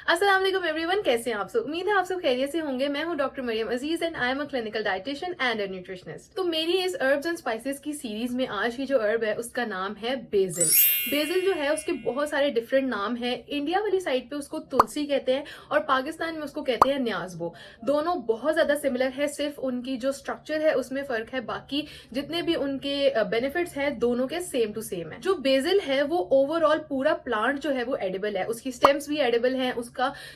अस्सलाम वालेकुम एवरीवन, कैसे हैं आप सब। उम्मीद है आप सब खैरियत से होंगे। मैं हूं doctor Mariyam Aziz and I am a clinical dietitian and a nutritionist. तो मेरी इस हर्ब्स एंड स्पाइसेस की सीरीज में आज की जो हर्ब है उसका नाम है बेसिल। बेसिल जो है उसके बहुत सारे डिफरेंट नाम है। इंडिया वाली साइड पे उसको तुलसी कहते हैं और पाकिस्तान में उसको कहते हैं न्याज़बो। दोनों बहुत ज्यादा सिमिलर है, सिर्फ उनकी जो स्ट्रक्चर है उसमें फर्क है, बाकी जितने भी उनके बेनिफिट्स हैं दोनों के सेम टू सेम है। जो बेसिल है वो ओवरऑल पूरा प्लांट जो है वो एडिबल है, उसकी स्टेम्स भी एडिबल है, उसका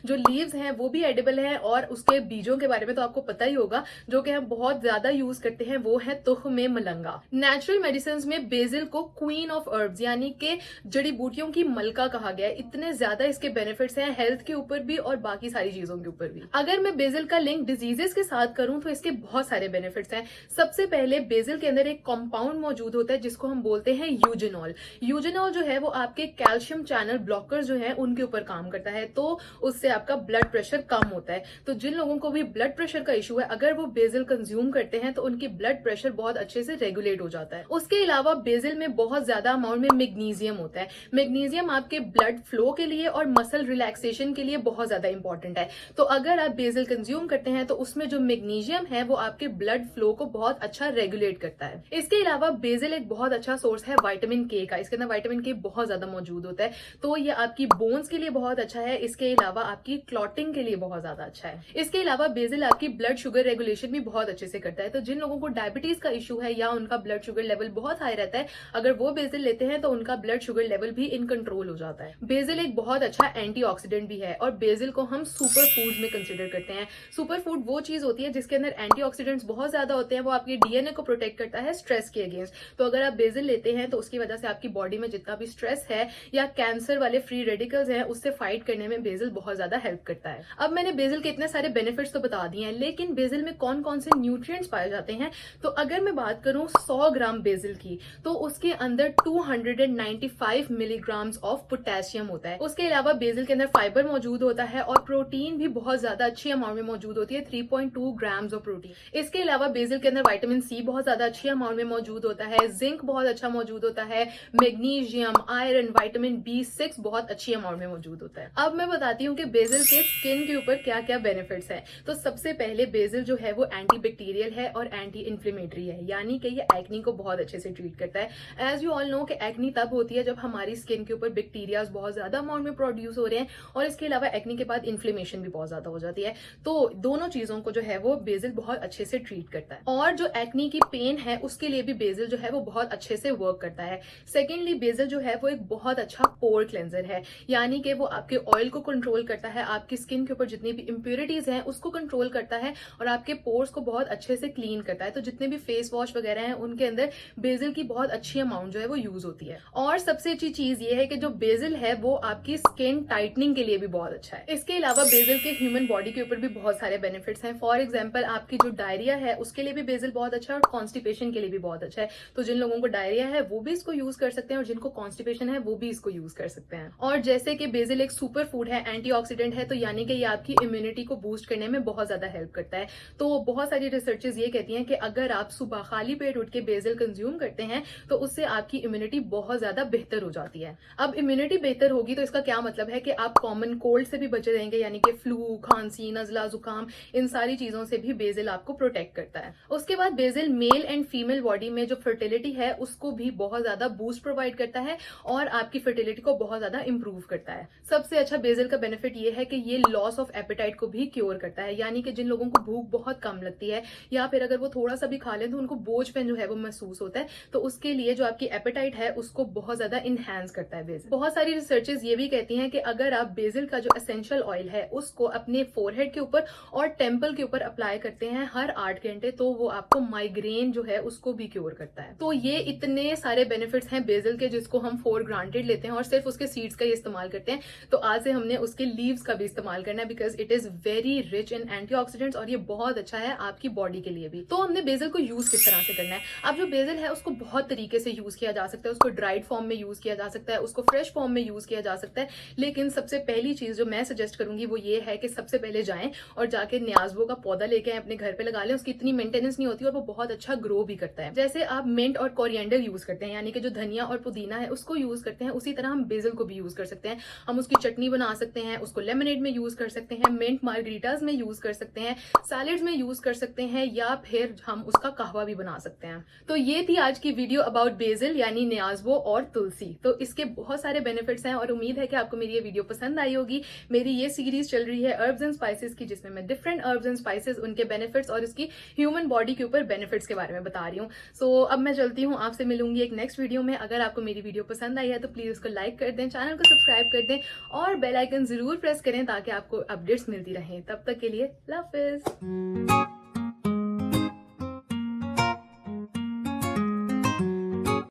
जो लीव्स हैं वो भी एडिबल है और उसके बीजों के बारे में तो आपको पता ही होगा, जो कि हम बहुत ज्यादा यूज करते हैं, वो है तुख्म मलंगा। नेचुरल मेडिसिन में बेसिल को क्वीन ऑफ हर्ब्स यानी कि जड़ी बूटियों की मलका कहा गया है। इतने ज्यादा इसके बेनिफिट्स हैं हेल्थ के ऊपर भी और बाकी सारी चीजों के ऊपर भी। अगर मैं बेसिल का लिंक डिजीजेस के साथ करूं तो इसके बहुत सारे बेनिफिट्स हैं। सबसे पहले बेसिल के अंदर एक कंपाउंड मौजूद होता है जिसको हम बोलते हैं यूजेनॉल। यूजेनॉल जो है वो आपके कैल्शियम चैनल ब्लॉकर्स जो है उनके ऊपर काम करता है, तो उससे आपका ब्लड प्रेशर कम होता है। तो जिन लोगों को भी ब्लड प्रेशर का इशू है, अगर वो बेसिल कंज्यूम करते हैं तो उनकी ब्लड प्रेशर बहुत अच्छे से रेगुलेट हो जाता है। उसके अलावा बेसिल में बहुत ज्यादा अमाउंट में मैग्नीशियम होता है। मैग्नीशियम आपके ब्लड फ्लो के लिए और मसल रिलैक्सेशन के लिए बहुत ज्यादा इंपॉर्टेंट है। तो अगर आप बेसिल कंज्यूम करते हैं तो उसमें जो मैग्नीशियम है वो आपके ब्लड फ्लो को बहुत अच्छा रेगुलेट करता है। इसके अलावा बेसिल एक बहुत अच्छा सोर्स है विटामिन के का। इसके अंदर विटामिन के बहुत ज्यादा मौजूद होता है, तो ये आपकी बोन्स के लिए बहुत अच्छा है। इसके अलावा आपकी क्लॉटिंग के लिए बहुत ज्यादा अच्छा है। इसके अलावा बेसिल आपकी ब्लड शुगर रेगुलेशन भी बहुत अच्छे से करता है। तो जिन लोगों को डायबिटीज का इशू है या उनका ब्लड शुगर लेवल बहुत हाई रहता है, अगर वो बेसिल लेते हैं तो उनका ब्लड शुगर लेवल भी इन कंट्रोल हो जाता है। बेसिल एक बहुत अच्छा एंटीऑक्सीडेंट भी है और बेसिल को हम सुपर फूड में कंसिडर करते हैं। सुपर फूड वो चीज होती है जिसके अंदर एंटीऑक्सीडेंट्स बहुत ज्यादा होते हैं, वो आपके डीएनए को प्रोटेक्ट करता है स्ट्रेस के अगेंस्ट। तो अगर आप बेसिल लेते हैं तो उसकी वजह से आपकी बॉडी में जितना भी स्ट्रेस है या कैंसर वाले फ्री रेडिकल्स हैं उससे फाइट करने में बेसिल बहुत ज्यादा हेल्प करता है। अब मैंने बेसिल के इतने सारे बेनिफिट्स तो बता दिए हैं, लेकिन बेसिल में कौन कौन से न्यूट्रिएंट्स पाए जाते हैं। तो अगर मैं बात करूं 100 ग्राम बेसिल की, तो उसके अंदर 295 मिलीग्राम ऑफ पोटेशियम होता है। उसके अलावा बेसिल के अंदर फाइबर मौजूद होता है और प्रोटीन भी बहुत ज्यादा अच्छी अमाउंट में मौजूद होती है, 3.2 ग्राम्स ऑफ प्रोटीन। इसके अलावा बेसिल के अंदर विटामिन सी बहुत ज्यादा अच्छी अमाउंट में मौजूद होता है, जिंक बहुत अच्छा मौजूद होता है, मैग्नीशियम, आयरन, विटामिन B6 बहुत अच्छी अमाउंट में मौजूद होता है। अब मैं बताती हूँ कि बेसिल के स्किन के ऊपर क्या क्या बेनिफिट्स हैं। तो सबसे पहले बेसिल जो है वो एंटी बैक्टीरियल है और एंटी इन्फ्लेमेटरी है, यानी कि ये एक्नी को बहुत अच्छे से ट्रीट करता है। एज यू ऑल नो कि एक्नी तब होती है जब हमारी स्किन के ऊपर बैक्टीरियाज बहुत ज्यादा अमाउंट में प्रोड्यूस हो रहे हैं और इसके अलावा एक्नी के बाद इन्फ्लेमेशन भी बहुत ज्यादा हो जाती है। तो दोनों चीजों को जो है वो बेसिल बहुत अच्छे से ट्रीट करता है। और जो एक्नी की पेन है उसके लिए भी बेसिल जो है वो बहुत अच्छे से वर्क करता है। सेकेंडली बेसिल जो है वो एक बहुत अच्छा पोर क्लेंजर है, यानी कि वो आपके ऑयल को कंट्रोल करता है, आपकी स्किन के ऊपर जितनी भी इंप्योरिटीज हैं उसको कंट्रोल करता है और आपके पोर्स को बहुत अच्छे से क्लीन करता है। तो जितने भी फेस वॉश वगैरह हैं उनके अंदर बेसिल की बहुत अच्छी अमाउंट जो है वो यूज होती है। और सबसे अच्छी चीज ये है कि जो बेसिल है वो आपकी स्किन टाइटनिंग के लिए भी बहुत अच्छा है। इसके अलावा बेसिल के ह्यूमन बॉडी के ऊपर भी बहुत सारे बेनिफिट्स हैं। फॉर एग्जाम्पल आपकी जो डायरिया है उसके लिए भी बेसिल बहुत अच्छा है और कॉन्स्टिपेशन के लिए भी बहुत अच्छा है। तो जिन लोगों को डायरिया है वो भी इसको यूज कर सकते हैं और जिनको कॉन्स्टिपेशन है वो भी इसको यूज कर सकते हैं। और जैसे कि बेसिल एक सुपर फूड है, एंटीऑक्सीडेंट है, तो यानी कि ये आपकी इम्यूनिटी को बूस्ट करने में बहुत ज्यादा हेल्प करता है। तो बहुत सारी रिसर्चेस ये कहती हैं कि अगर आप सुबह खाली पेट उठ के बेसिल कंज्यूम करते हैं तो उससे आपकी इम्यूनिटी बहुत ज्यादा बेहतर हो जाती है। अब इम्यूनिटी बेहतर होगी तो इसका क्या मतलब है कि आप कॉमन कोल्ड से भी बचे रहेंगे, यानी कि फ्लू, खांसी, नजला, जुकाम, इन सारी चीजों से भी बेसिल आपको प्रोटेक्ट करता है। उसके बाद BECIL male and female body में जो फर्टिलिटी है उसको भी बहुत ज्यादा बूस्ट प्रोवाइड करता है और आपकी फर्टिलिटी को बहुत ज्यादा इंप्रूव करता है। सबसे अच्छा बेसिल का बेनिफिट ये है कि ये लॉस ऑफ एपेटाइट को भी क्योर करता है, यानी कि जिन लोगों को भूख बहुत कम लगती है या फिर अगर वो थोड़ा सा भी खा लें तो उनको बोझपन जो है वो महसूस होता है, तो उसके लिए जो आपकी एपेटाइट है उसको बहुत ज्यादा इनहेंस करता है बेसिल। बहुत सारी रिसर्चेस ये भी कहती हैं कि अगर आप बेसिल का जो एसेंशियल ऑयल है उसको अपने फोरहेड के ऊपर और टेम्पल के ऊपर अप्लाई करते हैं हर 8 घंटे, तो वो आपको माइग्रेन जो है उसको भी क्योर करता है। तो ये इतने सारे बेनिफिट्स हैं बेसिल के जिसको हम फॉर ग्रांटेड लेते हैं और सिर्फ उसके सीड्स का ही इस्तेमाल करते हैं। तो आज से हमने उसके लीव्स का भी इस्तेमाल करना है because it is very rich in antioxidants और ये बहुत अच्छा है आपकी बॉडी के लिए भी। तो हमने बेसिल को यूज किस तरह से करना है। अब जो बेसिल है उसको बहुत तरीके से यूज किया जा सकता है, उसको ड्राइड फॉर्म में यूज किया जा सकता है, उसको फ्रेश फॉर्म में यूज किया जा सकता है। लेकिन सबसे पहली चीज जो मैं सजेस्ट करूंगी वो ये है कि सबसे पहले जाएं और जाके न्याज़बो का पौधा लेके अपने घर पे लगा लें। उसकी इतनी मेंटेनेंस नहीं होती और वो बहुत अच्छा ग्रो भी करता है। जैसे आप मिंट और कोरिएंडर यूज करते हैं, यानी कि जो धनिया और पुदीना है उसको यूज करते हैं, उसी तरह हम बेसिल को भी यूज कर सकते हैं। हम उसकी चटनी बना सकते सकते हैं, उसको लेमनेड में यूज कर सकते हैं, मिंट मार्गरीटास में यूज कर सकते हैं, सैलेड्स में यूज कर सकते हैं, या फिर हम उसका कहवा भी बना सकते हैं। तो ये थी आज की वीडियो अबाउट बेसिल यानी न्याज़वो और तुलसी। तो इसके बहुत सारे बेनिफिट्स हैं और उम्मीद है कि आपको मेरी ये वीडियो पसंद आई होगी। मेरी ये सीरीज चल रही है हर्ब्स एंड स्पाइसेस की, जिसमें मैं डिफरेंट हर्ब्स एंड स्पाइसेस, उनके बेनिफिट्स और उसकी ह्यूमन बॉडी के ऊपर बेनिफिट्स के बारे में बता रही हूँ। सो अब मैं चलती हूँ, आपसे मिलूंगी एक नेक्स्ट वीडियो में। अगर आपको मेरी वीडियो पसंद आई है तो प्लीज उसको लाइक कर दें, चैनल को सब्सक्राइब कर दें और बेल आइकन जरूर प्रेस करें ताकि आपको अपडेट्स मिलती रहें। तब तक के लिए लव इज